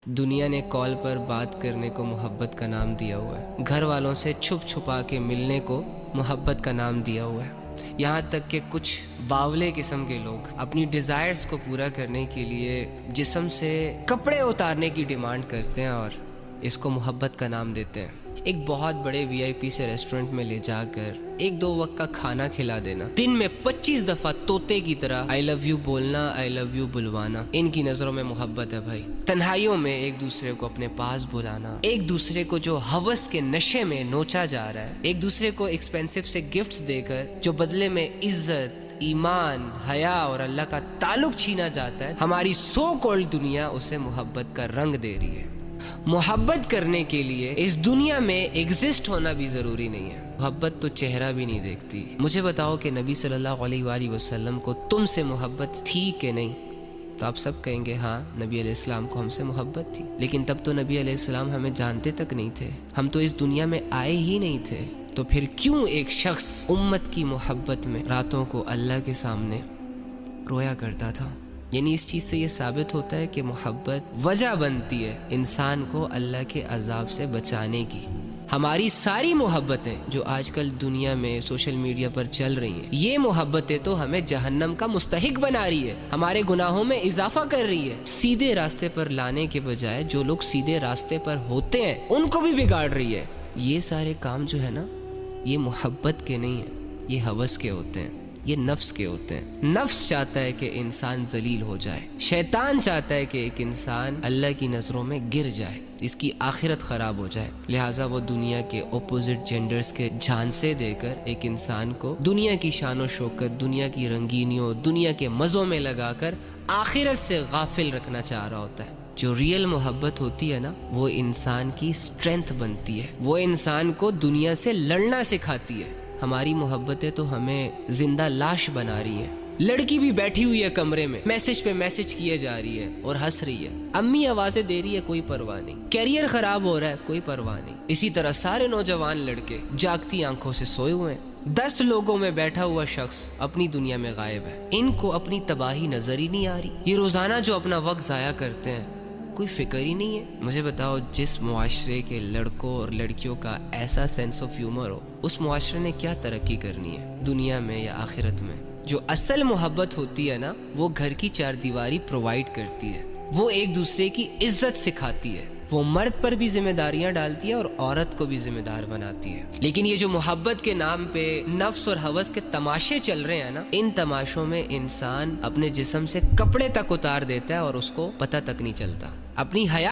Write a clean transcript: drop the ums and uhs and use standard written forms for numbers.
دنیا نے کال پر بات کرنے کو محبت کا نام دیا ہوا ہے، گھر والوں سے چھپ چھپا کے ملنے کو محبت کا نام دیا ہوا ہے، یہاں تک کہ کچھ باولے قسم کے لوگ اپنی ڈیزائرز کو پورا کرنے کے لیے جسم سے کپڑے اتارنے کی ڈیمانڈ کرتے ہیں اور اس کو محبت کا نام دیتے ہیں۔ ایک بہت بڑے وی آئی پی سے ریسٹورنٹ میں لے جا کر ایک دو وقت کا کھانا کھلا دینا، دن میں 25 دفعہ طوطے کی طرح آئی لو یو بولنا، آئی لو یو بلوانا، ان کی نظروں میں محبت ہے بھائی۔ تنہائیوں میں ایک دوسرے کو اپنے پاس بلانا، ایک دوسرے کو جو ہوس کے نشے میں نوچا جا رہا ہے، ایک دوسرے کو ایکسپینسو سے گفٹس دے کر جو بدلے میں عزت، ایمان، حیا اور اللہ کا تعلق چھینا جاتا ہے، ہماری سو کالڈ دنیا اسے محبت کا رنگ دے رہی ہے۔ محبت کرنے کے لیے اس دنیا میں ایگزسٹ ہونا بھی ضروری نہیں ہے، محبت تو چہرہ بھی نہیں دیکھتی۔ مجھے بتاؤ کہ نبی صلی اللہ علیہ وآلہ وسلم کو تم سے محبت تھی کہ نہیں؟ تو آپ سب کہیں گے ہاں، نبی علیہ السلام کو ہم سے محبت تھی، لیکن تب تو نبی علیہ السلام ہمیں جانتے تک نہیں تھے، ہم تو اس دنیا میں آئے ہی نہیں تھے۔ تو پھر کیوں ایک شخص امت کی محبت میں راتوں کو اللہ کے سامنے رویا کرتا تھا؟ یعنی اس چیز سے یہ ثابت ہوتا ہے کہ محبت وجہ بنتی ہے انسان کو اللہ کے عذاب سے بچانے کی۔ ہماری ساری محبتیں جو آج کل دنیا میں سوشل میڈیا پر چل رہی ہیں، یہ محبتیں تو ہمیں جہنم کا مستحق بنا رہی ہے، ہمارے گناہوں میں اضافہ کر رہی ہے، سیدھے راستے پر لانے کے بجائے جو لوگ سیدھے راستے پر ہوتے ہیں ان کو بھی بگاڑ رہی ہے۔ یہ سارے کام جو ہے نا، یہ محبت کے نہیں ہیں، یہ ہوس کے ہوتے ہیں، یہ نفس کے ہوتے ہیں۔ نفس چاہتا ہے کہ انسان ذلیل ہو جائے، شیطان چاہتا ہے کہ ایک انسان اللہ کی نظروں میں گر جائے، اس کی آخرت خراب ہو جائے، لہٰذا وہ دنیا کے اپوزٹ جینڈرز کے جھانسے دے کر ایک انسان کو دنیا کی شان و شوکت، دنیا کی رنگینیوں، دنیا کے مزوں میں لگا کر آخرت سے غافل رکھنا چاہ رہا ہوتا ہے۔ جو ریئل محبت ہوتی ہے نا، وہ انسان کی اسٹرینتھ بنتی ہے، وہ انسان کو دنیا سے لڑنا سکھاتی ہے۔ ہماری محبتیں تو ہمیں زندہ لاش بنا رہی ہیں۔ لڑکی بھی بیٹھی ہوئی ہے کمرے میں، میسج پہ میسج کیے جا رہی ہے اور ہنس رہی ہے، امی آوازیں دے رہی ہے، کوئی پرواہ نہیں، کیریئر خراب ہو رہا ہے، کوئی پرواہ نہیں۔ اسی طرح سارے نوجوان لڑکے جاگتی آنکھوں سے سوئے ہوئے ہیں، 10 لوگوں میں بیٹھا ہوا شخص اپنی دنیا میں غائب ہے، ان کو اپنی تباہی نظر ہی نہیں آ رہی۔ یہ روزانہ جو اپنا وقت ضائع کرتے ہیں، کوئی فکر ہی نہیں ہے۔ مجھے بتاؤ، جس معاشرے کے لڑکوں اور لڑکیوں کا ایسا سینس آف ہیومر ہو، اس معاشرے نے کیا ترقی کرنی ہے دنیا میں یا آخرت میں؟ جو اصل محبت ہوتی ہے نا، وہ گھر کی چار دیواری پرووائڈ کرتی ہے، وہ ایک دوسرے کی عزت سکھاتی ہے، وہ مرد پر بھی ذمہ داریاں ڈالتی ہے اور عورت کو بھی ذمہ دار بناتی ہے۔ لیکن یہ جو محبت کے نام پہ نفس اور ہوس کے تماشے چل رہے ہیں نا، ان تماشوں میں انسان اپنے جسم سے کپڑے تک اتار دیتا ہے اور اس کو پتہ تک نہیں چلتا۔ اپنی حیا